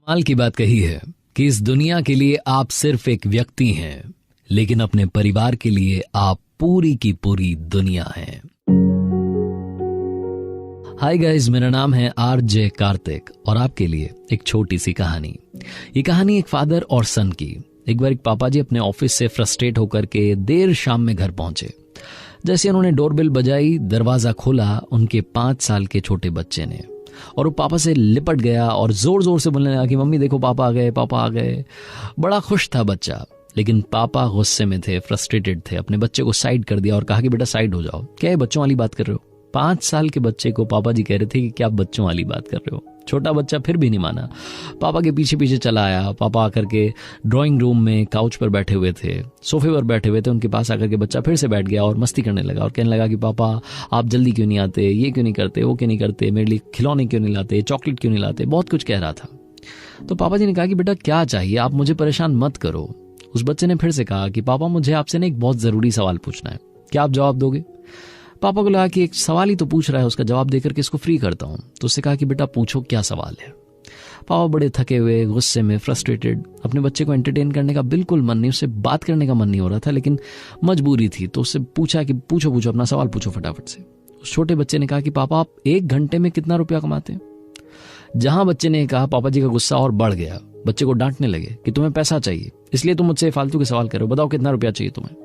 कमाल की बात कही है कि इस दुनिया के लिए आप सिर्फ एक व्यक्ति हैं, लेकिन अपने परिवार के लिए आप पूरी की पूरी दुनिया हैं। हाय गाइस, मेरा नाम है आरजे कार्तिक और आपके लिए एक छोटी सी कहानी। ये कहानी एक फादर और सन की। एक बार एक पापा जी अपने ऑफिस से फ्रस्ट्रेट होकर के देर शाम में घर पहुंचे। जैसे उन्होंने डोरबेल बजाई, दरवाजा खोला उनके 5 साल के छोटे बच्चे ने, और वो पापा से लिपट गया और जोर जोर से बोलने लगा कि मम्मी देखो पापा आ गए, पापा आ गए। बड़ा खुश था बच्चा, लेकिन पापा गुस्से में थे, फ्रस्ट्रेटेड थे। अपने बच्चे को साइड कर दिया और कहा कि बेटा साइड हो जाओ। क्या ये बच्चों वाली बात कर रहे हो? 5 साल के बच्चे को पापा जी कह रहे थे कि क्या बच्चों वाली बात कर रहे हो। छोटा बच्चा फिर भी नहीं माना, पापा के पीछे पीछे चला आया। पापा आकर के ड्राइंग रूम में काउच पर बैठे हुए थे, सोफे पर बैठे हुए थे, उनके पास आकर के बच्चा फिर से बैठ गया और मस्ती करने लगा और कहने लगा कि पापा आप जल्दी क्यों नहीं आते, ये क्यों नहीं करते, वो क्यों नहीं करते, मेरे लिए खिलौने क्यों नहीं लाते, चॉकलेट क्यों नहीं लाते। बहुत कुछ कह रहा था। तो पापा जी ने कहा कि बेटा क्या चाहिए, आप मुझे परेशान मत करो। उस बच्चे ने फिर से कहा कि पापा मुझे आपसे ना एक बहुत जरूरी सवाल पूछना है, क्या आप जवाब दोगे? पापा को लगा कि एक सवाल ही तो पूछ रहा है, उसका जवाब देकर के इसको फ्री करता हूं। तो उससे कहा कि बेटा पूछो क्या सवाल है। पापा बड़े थके हुए, गुस्से में, फ्रस्ट्रेटेड, अपने बच्चे को एंटरटेन करने का बिल्कुल मन नहीं, उससे बात करने का मन नहीं हो रहा था, लेकिन मजबूरी थी। तो उससे पूछा कि पूछो अपना सवाल पूछो फटाफट से। उस छोटे बच्चे ने कहा कि पापा आप 1 घंटे में कितना रुपया कमाते हैं? जहां बच्चे ने कहा, पापा जी का गुस्सा और बढ़ गया। बच्चे को डांटने लगे कि तुम्हें पैसा चाहिए, इसलिए तुम मुझसे फालतू के सवाल करो, बताओ कितना रुपया चाहिए तुम्हें।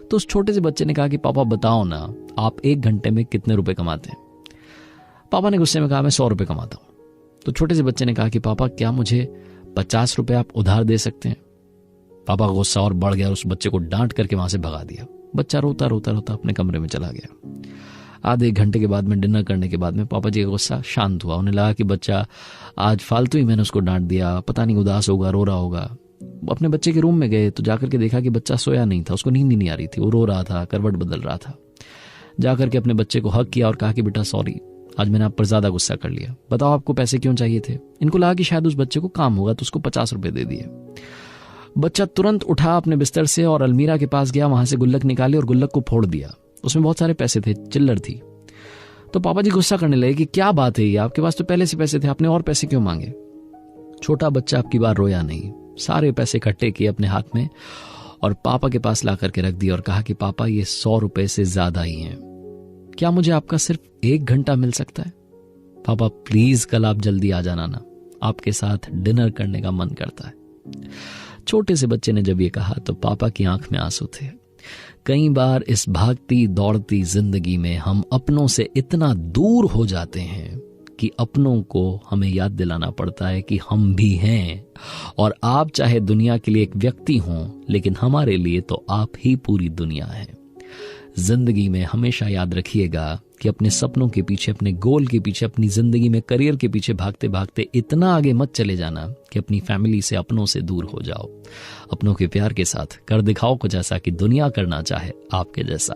तो उस छोटे से बच्चे ने कहा कि पापा बताओ ना, आप 1 घंटे में कितने रुपए कमाते हैं? पापा ने गुस्से में कहा मैं 100 रुपए कमाता हूं। तो छोटे से बच्चे ने कहा कि पापा क्या मुझे 50 रुपए आप उधार दे सकते हैं? पापा का गुस्सा और बढ़ गया और उस बच्चे को डांट करके वहां से भगा दिया। बच्चा रोता रोता रोता अपने कमरे में चला गया। आधे 1 घंटे के बाद में, डिनर करने के बाद में, पापा जी का गुस्सा शांत हुआ। उन्हें लगा कि बच्चा आज फालतू ही मैंने उसको डांट दिया, पता नहीं उदास होगा, रो रहा होगा। अपने बच्चे के रूम में गए तो जाकर के देखा कि बच्चा सोया नहीं था, उसको नींद ही नहीं आ रही थी, वो रो रहा था, करवट बदल रहा था। जाकर के अपने बच्चे को हक किया और कहा कि बेटा सॉरी, आज मैंने आप पर ज्यादा गुस्सा कर लिया, बताओ आपको पैसे क्यों चाहिए थे? इनको लगा कि शायद उस बच्चे को काम होगा तो उसको 50 रुपए दे दिए। बच्चा तुरंत उठा अपने बिस्तर से और अलमीरा के पास गया, वहां से गुल्लक निकाली और गुल्लक को फोड़ दिया। उसमें बहुत सारे पैसे थे, चिल्लर थी। तो पापा जी गुस्सा करने लगे कि क्या बात है ये, आपके पास तो पहले से पैसे थे, आपने और पैसे क्यों मांगे? छोटा बच्चा आपकी बार रोया नहीं, सारे पैसे इकट्ठे किए अपने हाथ में और पापा के पास ला करके रख दिया और कहा कि पापा ये 100 रुपए से ज्यादा ही हैं, क्या मुझे आपका सिर्फ 1 घंटा मिल सकता है? पापा प्लीज कल आप जल्दी आ जाना ना, आपके साथ डिनर करने का मन करता है। छोटे से बच्चे ने जब ये कहा तो पापा की आंख में आंसू थे। कई बार इस भागती दौड़ती जिंदगी में हम अपनों से इतना दूर हो जाते हैं कि अपनों को हमें याद दिलाना पड़ता है कि हम भी हैं। और आप चाहे दुनिया के लिए एक व्यक्ति हों, लेकिन हमारे लिए तो आप ही पूरी दुनिया है। जिंदगी में हमेशा याद रखिएगा कि अपने सपनों के पीछे, अपने गोल के पीछे, अपनी जिंदगी में करियर के पीछे भागते भागते इतना आगे मत चले जाना कि अपनी फैमिली से, अपनों से दूर हो जाओ। अपनों के प्यार के साथ कर दिखाओ कुछ ऐसा कि दुनिया करना चाहे आपके जैसा।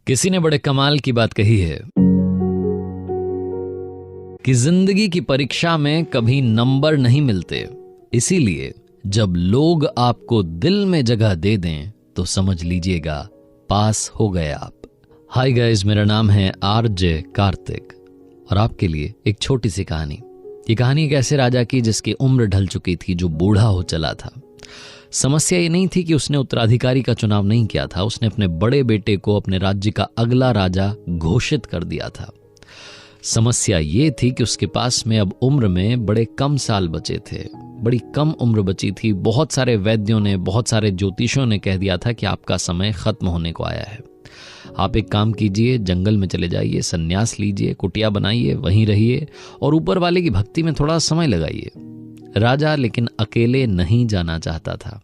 किसी ने बड़े कमाल की बात कही है कि जिंदगी की परीक्षा में कभी नंबर नहीं मिलते, इसीलिए जब लोग आपको दिल में जगह दे दें तो समझ लीजिएगा पास हो गए आप। हाय गाइस, मेरा नाम है आरजे कार्तिक और आपके लिए एक छोटी सी कहानी। ये कहानी एक ऐसे राजा की जिसकी उम्र ढल चुकी थी, जो बूढ़ा हो चला था। समस्या ये नहीं थी कि उसने उत्तराधिकारी का चुनाव नहीं किया था, उसने अपने बड़े बेटे को अपने राज्य का अगला राजा घोषित कर दिया था। समस्या ये थी कि उसके पास में अब उम्र में बड़े कम साल बचे थे, बड़ी कम उम्र बची थी। बहुत सारे वैद्यों ने, बहुत सारे ज्योतिषियों ने कह दिया था कि आपका समय खत्म होने को आया है। आप एक काम कीजिए, जंगल में चले जाइए, संन्यास लीजिए, कुटिया बनाइए, वहीं रहिए और ऊपर वाले की भक्ति में थोड़ा समय लगाइए। राजा लेकिन अकेले नहीं जाना चाहता था।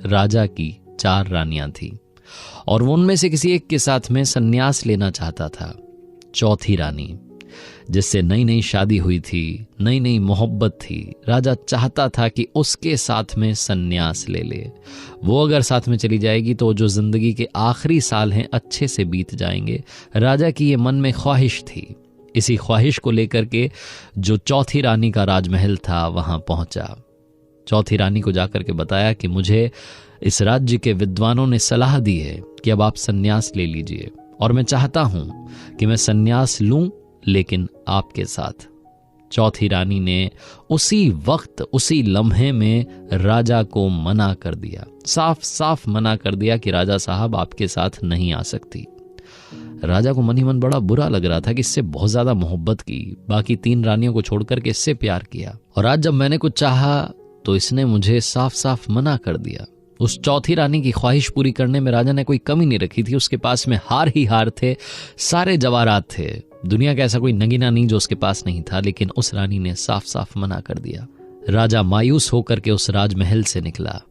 राजा की 4 रानियां थीं और वो उनमें से किसी एक के साथ में संन्यास लेना चाहता था। चौथी रानी, जिससे नई नई शादी हुई थी, नई नई मोहब्बत थी, राजा चाहता था कि उसके साथ में संन्यास ले ले। वो अगर साथ में चली जाएगी तो जो जिंदगी के आखिरी साल हैं अच्छे से बीत जाएंगे। राजा की ये मन में ख्वाहिश थी। इसी ख्वाहिश को लेकर के जो चौथी रानी का राजमहल था वहां पहुंचा। चौथी रानी को जाकर के बताया कि मुझे इस राज्य के विद्वानों ने सलाह दी है कि अब आप संन्यास ले लीजिए और मैं चाहता हूं कि मैं संन्यास लूं, लेकिन आपके साथ। चौथी रानी ने उसी वक्त, उसी लम्हे में राजा को मना कर दिया, साफ साफ मना कर दिया कि राजा साहब आपके साथ नहीं आ सकती। राजा को मन ही मन बड़ा बुरा लग रहा था कि इससे बहुत ज्यादा मोहब्बत की, बाकी 3 रानियों को छोड़कर के इससे प्यार किया, और आज जब मैंने कुछ चाहा तो इसने मुझे साफ साफ मना कर दिया। उस चौथी रानी की ख्वाहिश पूरी करने में राजा ने कोई कमी नहीं रखी थी। उसके पास में हार ही हार थे, सारे जवाहरात थे, दुनिया का ऐसा कोई नगीना नहीं जो उसके पास नहीं था, लेकिन उस रानी ने साफ साफ मना कर दिया। राजा मायूस होकर के उस राजमहल से निकला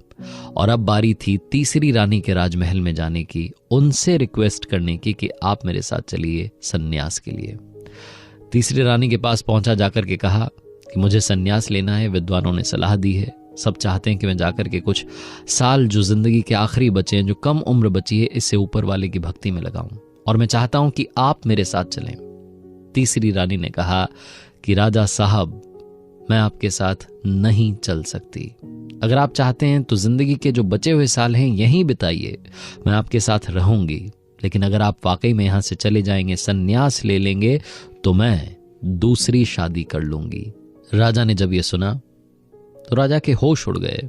और अब बारी थी तीसरी रानी के राजमहल में जाने की, उनसे रिक्वेस्ट करने की कि आप मेरे साथ चलिए सन्यास के लिए। तीसरी रानी के पास पहुंचा, जाकर के कहा कि मुझे सन्यास लेना है, विद्वानों ने सलाह दी है, सब चाहते हैं कि मैं जाकर के कुछ साल जो जिंदगी के आखिरी बचे हैं, जो कम उम्र बची है, इससे ऊपर वाले की भक्ति में लगाऊं, और मैं चाहता हूं कि आप मेरे साथ चलें। तीसरी रानी ने कहा कि राजा साहब, मैं आपके साथ नहीं चल सकती। अगर आप चाहते हैं तो जिंदगी के जो बचे हुए साल हैं यहीं बिताइए, मैं आपके साथ रहूंगी, लेकिन अगर आप वाकई में यहां से चले जाएंगे, सन्यास ले लेंगे, तो मैं दूसरी शादी कर लूंगी। राजा ने जब यह सुना तो राजा के होश उड़ गए।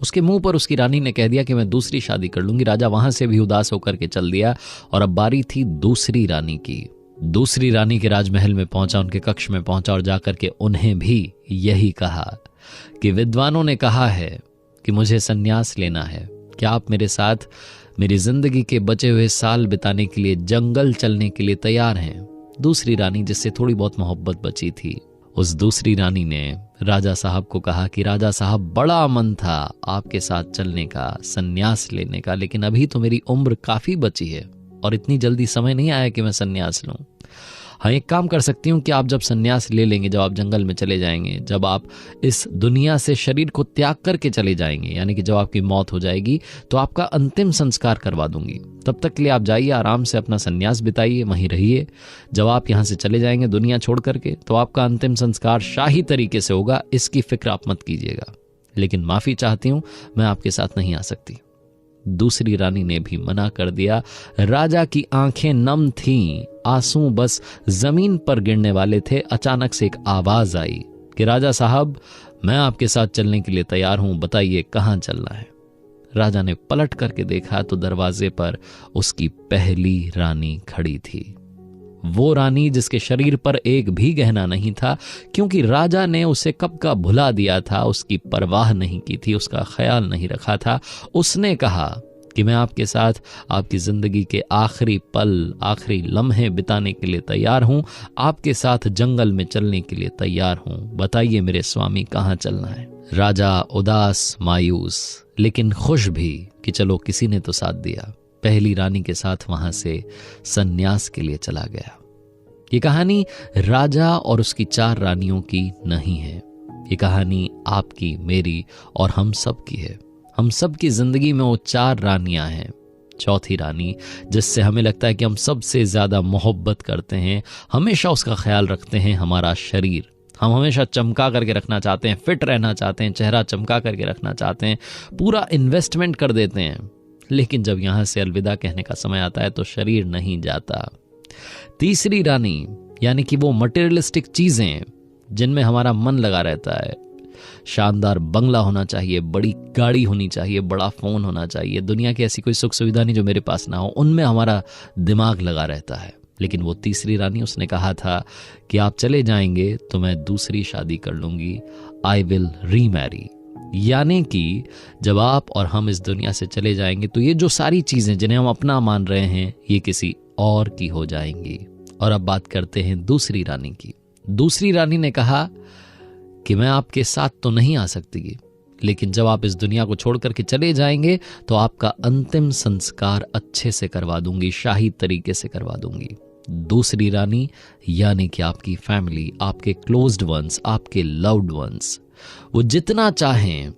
उसके मुंह पर उसकी रानी ने कह दिया कि मैं दूसरी शादी कर लूंगी। राजा वहां से भी उदास होकर के चल दिया और अब बारी थी दूसरी रानी की। दूसरी रानी के राजमहल में पहुंचा, उनके कक्ष में पहुंचा और जाकर के उन्हें भी यही कहा कि विद्वानों ने कहा है कि मुझे सन्यास लेना है, क्या आप मेरे साथ मेरी जिंदगी के बचे हुए साल बिताने के लिए जंगल चलने के लिए तैयार हैं? दूसरी रानी, जिससे थोड़ी बहुत मोहब्बत बची थी, उस दूसरी रानी ने राजा साहब को कहा कि राजा साहब, बड़ा मन था आपके साथ चलने का, सन्यास लेने का, लेकिन अभी तो मेरी उम्र काफी बची है और इतनी जल्दी समय नहीं आया कि मैं सन्यास लूं। हाँ, एक काम कर सकती हूँ कि आप जब सन्यास ले लेंगे, जब आप जंगल में चले जाएंगे, जब आप इस दुनिया से शरीर को त्याग करके चले जाएंगे, यानी कि जब आपकी मौत हो जाएगी, तो आपका अंतिम संस्कार करवा दूंगी। तब तक के लिए आप जाइए, आराम से अपना सन्यास बिताइए, वहीं रहिए। जब आप यहाँ से चले जाएंगे दुनिया छोड़ करके, तो आपका अंतिम संस्कार शाही तरीके से होगा, इसकी फिक्र आप मत कीजिएगा। लेकिन माफी चाहती हूँ, मैं आपके साथ नहीं आ सकती। दूसरी रानी ने भी मना कर दिया। राजा की आंखें नम थीं, आंसू बस जमीन पर गिरने वाले थे। अचानक से एक आवाज आई कि राजा साहब, मैं आपके साथ चलने के लिए तैयार हूं, बताइए कहां चलना है। राजा ने पलट करके देखा तो दरवाजे पर उसकी पहली रानी खड़ी थी। वो रानी जिसके शरीर पर एक भी गहना नहीं था, क्योंकि राजा ने उसे कब का भुला दिया था, उसकी परवाह नहीं की थी, उसका ख्याल नहीं रखा था। उसने कहा कि मैं आपके साथ आपकी जिंदगी के आखिरी पल, आखिरी लम्हे बिताने के लिए तैयार हूं, आपके साथ जंगल में चलने के लिए तैयार हूं, बताइए मेरे स्वामी कहां चलना है। राजा उदास, मायूस, लेकिन खुश भी कि चलो किसी ने तो साथ दिया, पहली रानी के साथ वहां से सन्यास के लिए चला गया। ये कहानी राजा और उसकी 4 रानियों की नहीं है, ये कहानी आपकी, मेरी और हम सब की है। हम सब की जिंदगी में वो 4 रानियां हैं। चौथी रानी, जिससे हमें लगता है कि हम सबसे ज्यादा मोहब्बत करते हैं, हमेशा उसका ख्याल रखते हैं, हमारा शरीर हम हमेशा चमका करके रखना चाहते हैं, फिट रहना चाहते हैं, चेहरा चमका करके रखना चाहते हैं, पूरा इन्वेस्टमेंट कर देते हैं, लेकिन जब यहां से अलविदा कहने का समय आता है तो शरीर नहीं जाता। तीसरी रानी, यानी कि वो मटेरियलिस्टिक चीजें जिनमें हमारा मन लगा रहता है, शानदार बंगला होना चाहिए, बड़ी गाड़ी होनी चाहिए, बड़ा फोन होना चाहिए, दुनिया की ऐसी कोई सुख सुविधा नहीं जो मेरे पास ना हो, उनमें हमारा दिमाग लगा रहता है। लेकिन वो तीसरी रानी, उसने कहा था कि आप चले जाएंगे तो मैं दूसरी शादी कर लूंगी, आई विल रीमैरी। यानी कि जब आप और हम इस दुनिया से चले जाएंगे तो ये जो सारी चीजें जिन्हें हम अपना मान रहे हैं, ये किसी और की हो जाएंगी। और अब बात करते हैं दूसरी रानी की। दूसरी रानी ने कहा कि मैं आपके साथ तो नहीं आ सकती, लेकिन जब आप इस दुनिया को छोड़ करके चले जाएंगे तो आपका अंतिम संस्कार अच्छे से करवा दूंगी, शाही तरीके से करवा दूंगी। दूसरी रानी यानी कि आपकी फैमिली, आपके क्लोज्ड वंस, आपके लव्ड वंस, वो जितना चाहें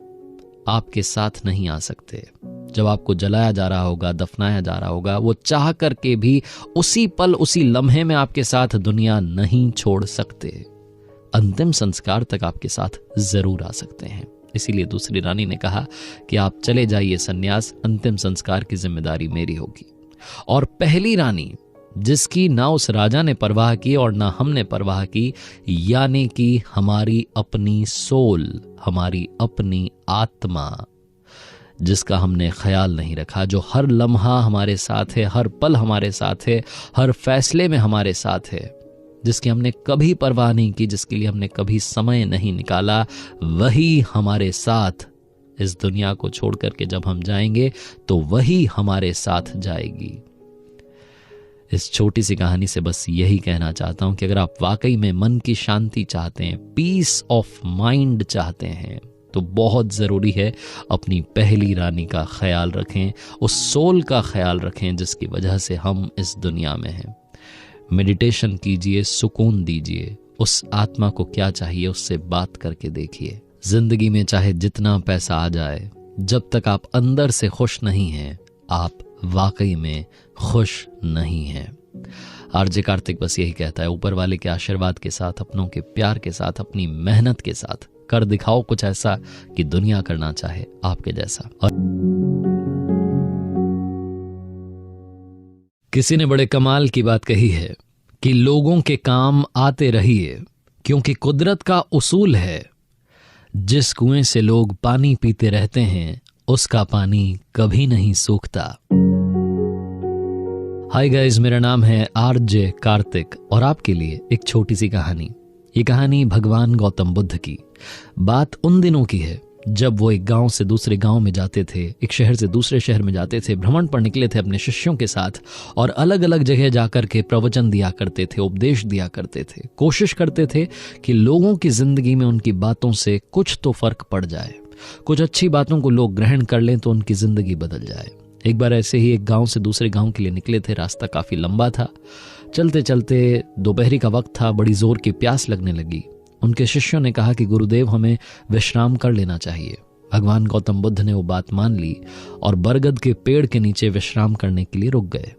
आपके साथ नहीं आ सकते। जब आपको जलाया जा रहा होगा, दफनाया जा रहा होगा, वो चाह करके भी उसी पल, उसी लम्हे में आपके साथ दुनिया नहीं छोड़ सकते। अंतिम संस्कार तक आपके साथ जरूर आ सकते हैं। इसीलिए दूसरी रानी ने कहा कि आप चले जाइए सन्यास, अंतिम संस्कार की जिम्मेदारी मेरी होगी। और पहली रानी, जिसकी ना उस राजा ने परवाह की और ना हमने परवाह की, यानी कि हमारी अपनी सोल, हमारी अपनी आत्मा, जिसका हमने ख्याल नहीं रखा, जो हर लम्हा हमारे साथ है, हर पल हमारे साथ है, हर फैसले में हमारे साथ है, जिसकी हमने कभी परवाह नहीं की, जिसके लिए हमने कभी समय नहीं निकाला, वही हमारे साथ इस दुनिया को छोड़ करके जब हम जाएंगे तो वही हमारे साथ जाएगी। इस छोटी सी कहानी से बस यही कहना चाहता हूं कि अगर आप वाकई में मन की शांति चाहते हैं, पीस ऑफ माइंड चाहते हैं, तो बहुत जरूरी है अपनी पहली रानी का ख्याल रखें, उस सोल का ख्याल रखें जिसकी वजह से हम इस दुनिया में हैं। मेडिटेशन कीजिए, सुकून दीजिए, उस आत्मा को क्या चाहिए उससे बात करके देखिए। जिंदगी में चाहे जितना पैसा आ जाए, जब तक आप अंदर से खुश नहीं हैं, आप वाकई में खुश नहीं हैं। आरजे कार्तिक बस यही कहता है, ऊपर वाले के आशीर्वाद के साथ, अपनों के प्यार के साथ, अपनी मेहनत के साथ कर दिखाओ कुछ ऐसा कि दुनिया करना चाहे आपके जैसा। और किसी ने बड़े कमाल की बात कही है कि लोगों के काम आते रहिए, क्योंकि कुदरत का उसूल है, जिस कुएं से लोग पानी पीते रहते हैं उसका पानी कभी नहीं सूखता। हाय गाइस, मेरा नाम है आरजे कार्तिक और आपके लिए एक छोटी सी कहानी। ये कहानी भगवान गौतम बुद्ध की। बात उन दिनों की है जब वो एक गांव से दूसरे गांव में जाते थे, एक शहर से दूसरे शहर में जाते थे, भ्रमण पर निकले थे अपने शिष्यों के साथ और अलग अलग जगह जाकर के प्रवचन दिया करते थे, उपदेश दिया करते थे, कोशिश करते थे कि लोगों की जिंदगी में उनकी बातों से कुछ तो फर्क पड़ जाए, कुछ अच्छी बातों को लोग ग्रहण कर लें तो उनकी जिंदगी बदल जाए। एक बार ऐसे ही एक गांव से दूसरे गांव के लिए निकले थे। रास्ता काफी लंबा था। चलते चलते दोपहरी का वक्त था, बड़ी जोर की प्यास लगने लगी। उनके शिष्यों ने कहा कि गुरुदेव, हमें विश्राम कर लेना चाहिए। भगवान गौतम बुद्ध ने वो बात मान ली और बरगद के पेड़ के नीचे विश्राम करने के लिए रुक गए।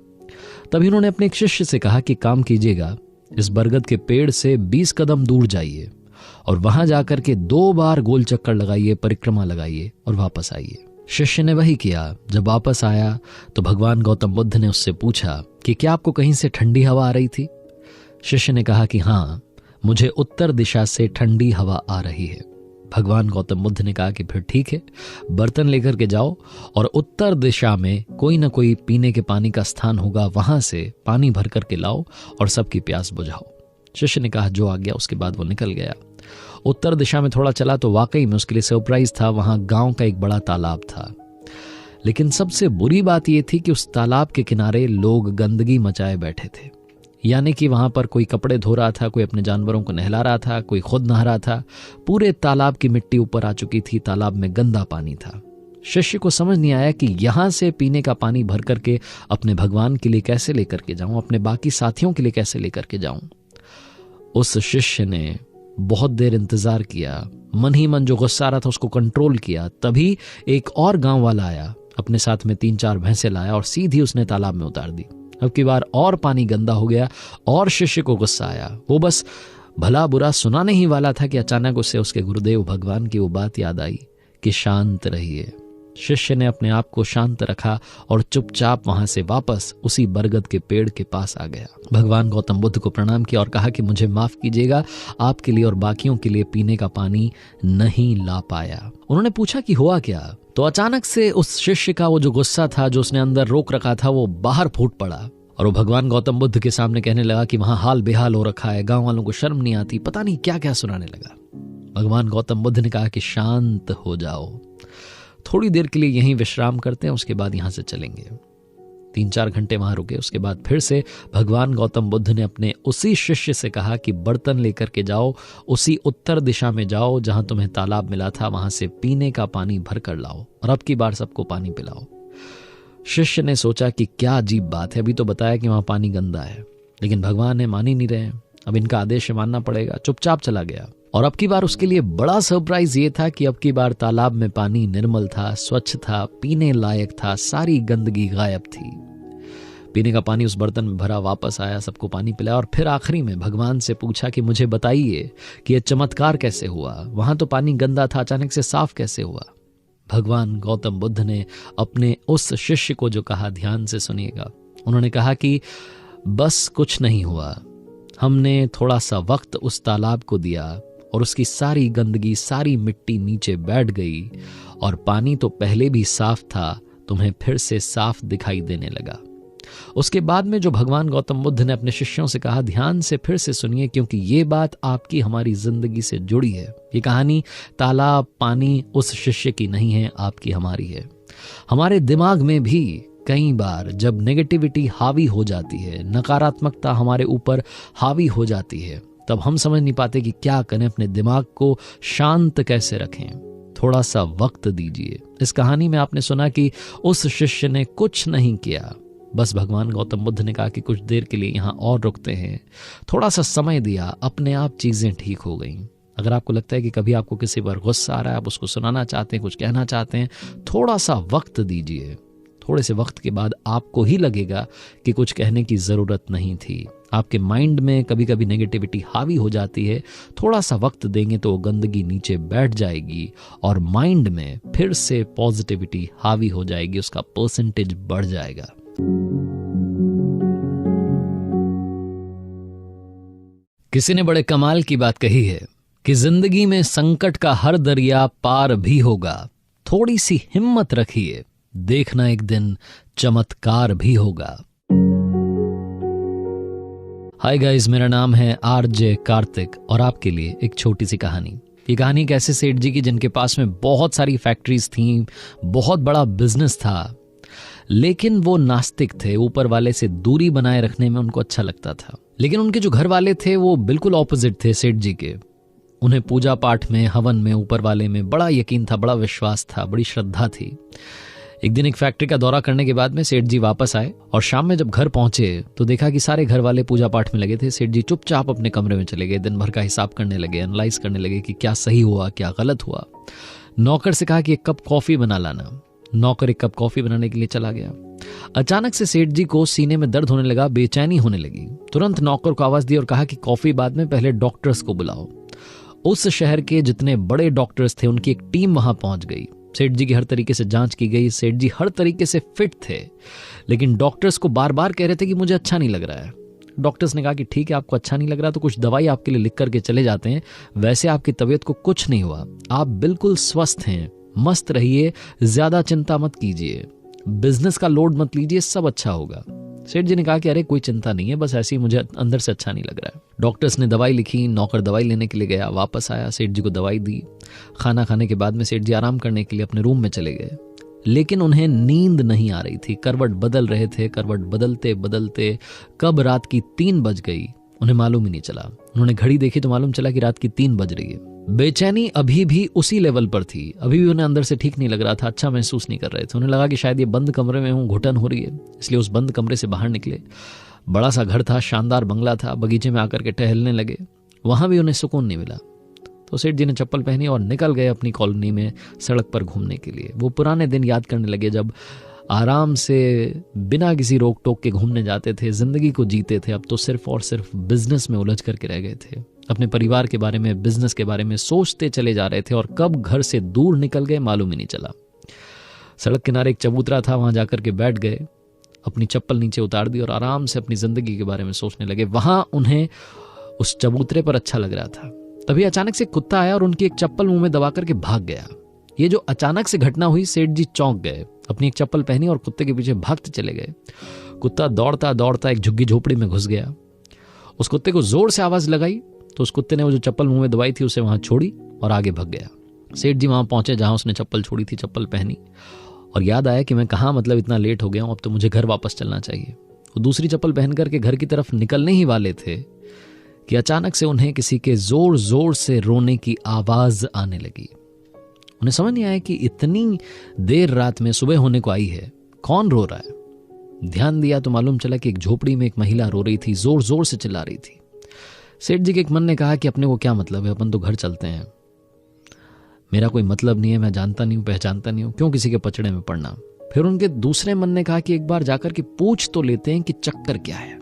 तभी उन्होंने अपने एक शिष्य से कहा कि काम कीजिएगा, इस बरगद के पेड़ से 20 कदम दूर जाइए और वहां जाकर के 2 बार गोल चक्कर लगाइए, परिक्रमा लगाइए और वापस आइए। शिष्य ने वही किया। जब वापस आया तो भगवान गौतम बुद्ध ने उससे पूछा कि क्या आपको कहीं से ठंडी हवा आ रही थी? शिष्य ने कहा कि हाँ, मुझे उत्तर दिशा से ठंडी हवा आ रही है। भगवान गौतम बुद्ध ने कहा कि फिर ठीक है, बर्तन लेकर के जाओ और उत्तर दिशा में कोई ना कोई पीने के पानी का स्थान होगा, वहां से पानी भर करके लाओ और सबकी प्यास बुझाओ। शिष्य ने कहा जो आ गया। उसके बाद वो निकल गया। उत्तर दिशा में थोड़ा चला तो वाकई में उसके लिए सरप्राइज था, वहां गांव का एक बड़ा तालाब था। लेकिन सबसे बुरी बात यह थी कि उस तालाब के किनारे लोग गंदगी मचाए बैठे थे। यानी कि वहां पर कोई कपड़े धो रहा था, कोई अपने जानवरों को नहला रहा था, कोई खुद नहा रहा था। पूरे तालाब की मिट्टी ऊपर आ चुकी थी, तालाब में गंदा पानी था। शिष्य को समझ नहीं आया कि यहां से पीने का पानी भर करके अपने भगवान के लिए कैसे लेकर के जाऊं, अपने बाकी साथियों के लिए कैसे लेकर के जाऊं। उस शिष्य ने बहुत देर इंतजार किया, मन ही मन जो गुस्सा आ रहा था उसको कंट्रोल किया। तभी एक और गांव वाला आया, अपने साथ में 3-4 भैंसे लाया और सीधी उसने तालाब में उतार दी। अब की बार और पानी गंदा हो गया और शिष्य को गुस्सा आया। वो बस भला बुरा सुनाने ही वाला था कि अचानक उसे उसके गुरुदेव भगवान की वो बात याद आई कि शांत रहिए। शिष्य ने अपने आप को शांत रखा और चुपचाप वहां से वापस उसी बरगद के पेड़ के पास आ गया। भगवान गौतम बुद्ध को प्रणाम किया और कहा कि मुझे माफ कीजिएगा, आपके लिए और बाकियों के लिए पीने का पानी नहीं ला पाया। उन्होंने पूछा कि हुआ क्या? तो अचानक से उस शिष्य का वो जो गुस्सा था, जो उसने अंदर रोक रखा था, वो बाहर फूट पड़ा और वो भगवान गौतम बुद्ध के सामने कहने लगा कि वहां हाल बेहाल हो रखा है, गांव वालों को शर्म नहीं आती, पता नहीं क्या क्या सुनाने लगा। भगवान गौतम बुद्ध ने कहा कि शांत हो जाओ, थोड़ी देर के लिए यहीं विश्राम करते हैं, उसके बाद यहां से चलेंगे। 3-4 घंटे वहां रुके। उसके बाद फिर से भगवान गौतम बुद्ध ने अपने उसी शिष्य से कहा कि बर्तन लेकर के जाओ, उसी उत्तर दिशा में जाओ जहां तुम्हें तालाब मिला था, वहां से पीने का पानी भर कर लाओ और अब की बार सबको पानी पिलाओ। शिष्य ने सोचा कि क्या अजीब बात है, अभी तो बताया कि वहां पानी गंदा है, लेकिन भगवान ने मान ही नहीं रहे, अब इनका आदेश मानना पड़ेगा। चुपचाप चला गया और अब की बार उसके लिए बड़ा सरप्राइज ये था कि अब की बार तालाब में पानी निर्मल था, स्वच्छ था, पीने लायक था, सारी गंदगी गायब थी। पीने का पानी उस बर्तन में भरा, वापस आया, सबको पानी पिलाया और फिर आखिरी में भगवान से पूछा कि मुझे बताइए कि यह चमत्कार कैसे हुआ, वहां तो पानी गंदा था, अचानक से साफ कैसे हुआ। भगवान गौतम बुद्ध ने अपने उस शिष्य को जो कहा, ध्यान से सुनिएगा। उन्होंने कहा कि बस कुछ नहीं हुआ। हमने थोड़ा सा वक्त उस तालाब को दिया और उसकी सारी गंदगी, सारी मिट्टी नीचे बैठ गई और पानी तो पहले भी साफ था, तुम्हें फिर से साफ दिखाई देने लगा। उसके बाद में जो भगवान गौतम बुद्ध ने अपने शिष्यों से कहा, ध्यान से फिर से सुनिए, क्योंकि ये बात आपकी हमारी जिंदगी से जुड़ी है। ये कहानी तालाब, पानी उस शिष्य की नहीं है, आपकी हमारी है। हमारे दिमाग में भी कई बार जब नेगेटिविटी हावी हो जाती है, नकारात्मकता हमारे ऊपर हावी हो जाती है, तब हम समझ नहीं पाते कि क्या करें, अपने दिमाग को शांत कैसे रखें। थोड़ा सा वक्त दीजिए। इस कहानी में आपने सुना कि उस शिष्य ने कुछ नहीं किया, बस भगवान गौतम बुद्ध ने कहा कि कुछ देर के लिए यहां और रुकते हैं। थोड़ा सा समय दिया, अपने आप चीजें ठीक हो गईं। अगर आपको लगता है कि कभी आपको किसी पर गुस्सा आ रहा है, आप उसको सुनाना चाहते हैं, कुछ कहना चाहते हैं, थोड़ा सा वक्त दीजिए। थोड़े से वक्त के बाद आपको ही लगेगा कि कुछ कहने की जरूरत नहीं थी। आपके माइंड में कभी कभी नेगेटिविटी हावी हो जाती है, थोड़ा सा वक्त देंगे तो वो गंदगी नीचे बैठ जाएगी और माइंड में फिर से पॉजिटिविटी हावी हो जाएगी, उसका परसेंटेज बढ़ जाएगा। किसी ने बड़े कमाल की बात कही है कि जिंदगी में संकट का हर दरिया पार भी होगा, थोड़ी सी हिम्मत रखिए, देखना एक दिन चमत्कार भी होगा। हाय गाइस, मेरा नाम है आरजे कार्तिक और आपके लिए एक छोटी सी कहानी। ये कहानी एक ऐसे सेठ जी की जिनके पास में बहुत सारी फैक्ट्रीज थीं, बहुत बड़ा बिजनेस था, लेकिन वो नास्तिक थे। ऊपर वाले से दूरी बनाए रखने में उनको अच्छा लगता था। लेकिन उनके जो घर वाले थे वो बिल्कुल ऑपोजिट थे सेठ जी के। उन्हें पूजा पाठ में, हवन में, ऊपर वाले में बड़ा यकीन था, बड़ा विश्वास था, बड़ी श्रद्धा थी। एक दिन एक फैक्ट्री का दौरा करने के बाद में सेठ जी वापस आए और शाम में जब घर पहुंचे तो देखा कि सारे घर वाले पूजा पाठ में लगे थे। सेठ जी चुपचाप अपने कमरे में चले गए, दिन भर का हिसाब करने लगे, एनालाइज करने लगे कि क्या सही हुआ, क्या गलत हुआ। नौकर से कहा कि एक कप कॉफी बना लाना। नौकर एक कप कॉफी बनाने के लिए चला गया। अचानक से सेठ जी को सीने में दर्द होने लगा, बेचैनी होने लगी। तुरंत नौकर को आवाज दी और कहा कि कॉफी बाद में, पहले डॉक्टर्स को बुलाओ। उस शहर के जितने बड़े डॉक्टर्स थे उनकी एक टीम वहां पहुंच गई। सेठ जी की हर तरीके से जांच की गई। सेठ जी हर तरीके से फिट थे, लेकिन डॉक्टर्स को बार बार कह रहे थे कि मुझे अच्छा नहीं लग रहा है। डॉक्टर्स ने कहा कि ठीक है, आपको अच्छा नहीं लग रहा तो कुछ दवाई आपके लिए लिख करके चले जाते हैं, वैसे आपकी तबीयत को कुछ नहीं हुआ, आप बिल्कुल स्वस्थ हैं, मस्त रहिए, ज्यादा चिंता मत कीजिए, बिजनेस का लोड मत लीजिए, सब अच्छा होगा। सेठ जी ने कहा कि अरे कोई चिंता नहीं है, बस ऐसे ही मुझे अंदर से अच्छा नहीं लग रहा है। डॉक्टर्स ने दवाई लिखी, नौकर दवाई लेने के लिए गया, वापस आया, सेठ जी को दवाई दी। खाना खाने के बाद में सेठ जी आराम करने के लिए अपने रूम में चले गए, लेकिन उन्हें नींद नहीं आ रही थी। करवट बदल रहे थे, करवट बदलते बदलते कब रात की 3 बज गई उन्हें मालूम ही नहीं चला। उन्होंने घड़ी देखी तो मालूम चला कि रात की 3 बज रही है। बेचैनी अभी भी उसी लेवल पर थी, अभी भी उन्हें अंदर से ठीक नहीं लग रहा था, अच्छा महसूस नहीं कर रहे थे। उन्हें लगा कि शायद ये बंद कमरे में हूं, घुटन हो रही है, इसलिए उस बंद कमरे से बाहर निकले। बड़ा सा घर था, शानदार बंगला था, बगीचे में आकर के टहलने लगे। वहां भी उन्हें सुकून नहीं मिला, तो सेठ जी ने चप्पल पहनी और निकल गए अपनी कॉलोनी में सड़क पर घूमने के लिए। वो पुराने दिन याद करने लगे जब आराम से बिना किसी रोक टोक के घूमने जाते थे, जिंदगी को जीते थे। अब तो सिर्फ और सिर्फ बिजनेस में उलझ करके रह गए थे, अपने परिवार के बारे में, बिजनेस के बारे में सोचते चले जा रहे थे और कब घर से दूर निकल गए मालूम ही नहीं चला। सड़क किनारे एक चबूतरा था, वहां जाकर के बैठ गए, अपनी चप्पल नीचे उतार दी और आराम से अपनी जिंदगी के बारे में सोचने लगे। वहां उन्हें उस चबूतरे पर अच्छा लग रहा था। तभी अचानक से कुत्ता आया और उनकी एक चप्पल मुंह में दबा करके भाग गया। ये जो अचानक से घटना हुई, सेठ जी चौंक गए, अपनी एक चप्पल पहनी और कुत्ते के पीछे भागते चले गए। कुत्ता दौड़ता दौड़ता एक झुग्गी झोपड़ी में घुस गया। उस कुत्ते को जोर से आवाज लगाई तो उस कुत्ते ने वो जो चप्पल मुंह में दबाई थी उसे वहां छोड़ी और आगे भाग गया। सेठ जी वहां पहुंचे जहां उसने चप्पल छोड़ी थी, चप्पल पहनी और याद आया कि मैं कहां, मतलब इतना लेट हो गया हूं, अब तो मुझे घर वापस चलना चाहिए। वो दूसरी चप्पल पहन करके घर की तरफ निकलने ही वाले थे कि अचानक से उन्हें किसी के जोर जोर से रोने की आवाज आने लगी। उन्हें समझ नहीं आया कि इतनी देर रात में, सुबह होने को आई है, कौन रो रहा है। ध्यान दिया तो मालूम चला कि एक झोपड़ी में एक महिला रो रही थी, जोर जोर से चिल्ला रही थी। सेठ जी के एक मन ने कहा कि अपने को क्या मतलब है, अपन तो घर चलते हैं, मेरा कोई मतलब नहीं है, मैं जानता नहीं हूं, पहचानता नहीं हूं, क्यों किसी के पचड़े में पड़ना। फिर उनके दूसरे मन ने कहा कि एक बार जाकर के पूछ तो लेते हैं कि चक्कर क्या है।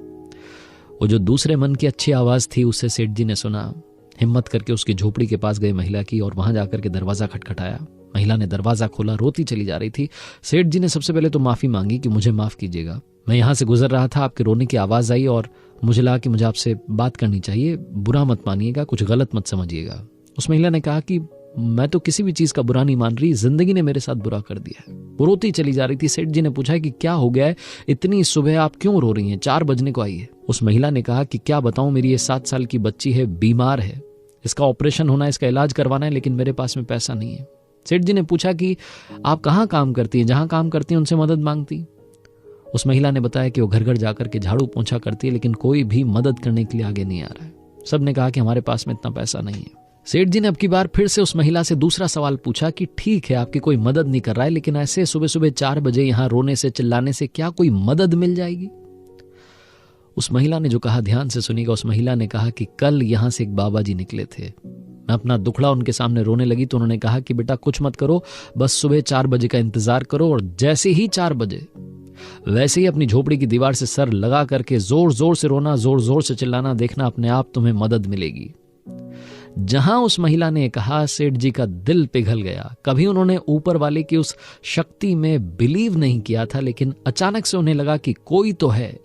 वो जो दूसरे मन की अच्छी आवाज थी उससे सेठ जी ने सुना। हिम्मत करके उसकी झोपड़ी के पास गए महिला की और वहां जाकर के दरवाजा खटखटाया। महिला ने दरवाजा खोला, रोती चली जा रही थी। सेठ जी ने सबसे पहले तो माफी मांगी कि मुझे माफ कीजिएगा, मैं यहाँ से गुजर रहा था, आपके रोने की आवाज आई और मुझे लगा कि मुझे आपसे बात करनी चाहिए, बुरा मत मानिएगा, कुछ गलत मत समझिएगा। उस महिला ने कहा कि मैं तो किसी भी चीज का बुरा नहीं मान रही, जिंदगी ने मेरे साथ बुरा कर दिया है। वो रोती चली जा रही थी। सेठ जी ने पूछा कि क्या हो गया है, इतनी सुबह आप क्यों रो रही हैं, 4 बजने को आई है। उस महिला ने कहा कि क्या बताऊं, मेरी ये 7 साल की बच्ची है, बीमार है, इसका ऑपरेशन होना है, इसका इलाज करवाना है, लेकिन मेरे पास में पैसा नहीं है। सेठ जी ने पूछा कि आप कहाँ काम करती हैं, जहां काम करती हैं उनसे मदद मांगती। उस महिला ने बताया कि वो घर घर जाकर के झाड़ू पोंछा करती है, लेकिन कोई भी मदद करने के लिए आगे नहीं आ रहा है। सब ने कहा कि हमारे पास में इतना पैसा नहीं है। सेठ जी ने अब की बार फिर से उस महिला से दूसरा सवाल पूछा कि ठीक है, आपकी कोई मदद नहीं कर रहा है, लेकिन ऐसे सुबह सुबह 4 बजे यहां रोने से चिल्लाने से क्या कोई मदद मिल जाएगी? उस महिला ने जो कहा ध्यान से सुनिएगा। उस महिला ने कहा कि कल यहां से एक बाबा जी निकले थे। मैं अपना दुखड़ा उनके सामने रोने लगी तो उन्होंने कहा कि बेटा कुछ मत करो, बस सुबह 4 बजे का इंतजार करो, और जैसे ही 4 बजे वैसे ही अपनी झोपड़ी की दीवार से सर लगा करके जोर जोर से रोना, जोर जोर से चिल्लाना, देखना अपने आप तुम्हें मदद मिलेगी। जहां उस महिला ने कहा, सेठ जी का दिल पिघल गया। कभी उन्होंने ऊपर वाले की उस शक्ति में बिलीव नहीं किया था, लेकिन अचानक से उन्हें लगा कि कोई तो है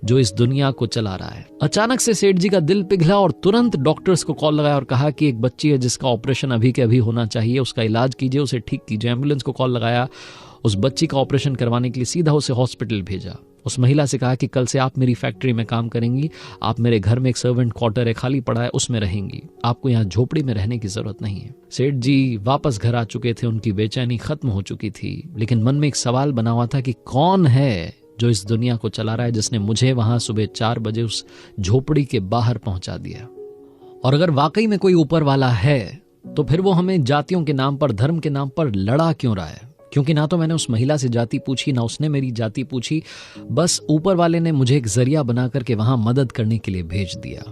जो इस दुनिया को चला रहा है। अचानक से सेठ जी का दिल पिघला और तुरंत डॉक्टर्स को कॉल लगाया और कहा कि एक बच्ची है जिसका ऑपरेशन अभी के अभी होना चाहिए, उसका इलाज कीजिए, उसे ठीक कीजिए। एम्बुलेंस को कॉल लगाया, उस बच्ची का ऑपरेशन करवाने के लिए सीधा उसे हॉस्पिटल भेजा। उस महिला से कहा कि कल से आप मेरी फैक्ट्री में काम करेंगी, आप मेरे घर में एक सर्वेंट क्वार्टर है खाली पड़ा है, उसमें रहेंगी, आपको यहाँ झोपड़ी में रहने की जरूरत नहीं है। सेठ जी वापस घर आ चुके थे, उनकी बेचैनी खत्म हो चुकी थी, लेकिन मन में एक सवाल बना हुआ था कि कौन है जो इस दुनिया को चला रहा है, जिसने मुझे वहां सुबह 4 बजे उस झोपड़ी के बाहर पहुंचा दिया। और अगर वाकई में कोई ऊपर वाला है तो फिर वो हमें जातियों के नाम पर, धर्म के नाम पर लड़ा क्यों रहा है? क्योंकि ना तो मैंने उस महिला से जाति पूछी, ना उसने मेरी जाति पूछी, बस ऊपर वाले ने मुझे एक जरिया बना करके वहां मदद करने के लिए भेज दिया।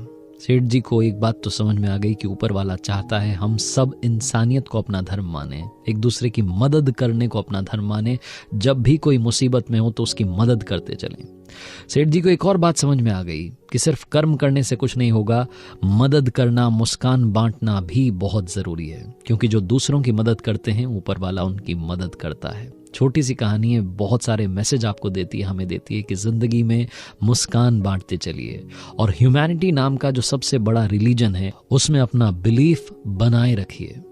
सेठ जी को एक बात तो समझ में आ गई कि ऊपर वाला चाहता है हम सब इंसानियत को अपना धर्म माने, एक दूसरे की मदद करने को अपना धर्म माने, जब भी कोई मुसीबत में हो तो उसकी मदद करते चलें। सेठ जी को एक और बात समझ में आ गई कि सिर्फ कर्म करने से कुछ नहीं होगा, मदद करना, मुस्कान बांटना भी बहुत जरूरी है, क्योंकि जो दूसरों की मदद करते हैं ऊपर वाला उनकी मदद करता है। छोटी सी कहानी है, बहुत सारे मैसेज आपको देती है, हमें देती है कि जिंदगी में मुस्कान बांटते चलिए, और ह्यूमैनिटी नाम का जो सबसे बड़ा रिलीजन है उसमें अपना बिलीफ बनाए रखिए।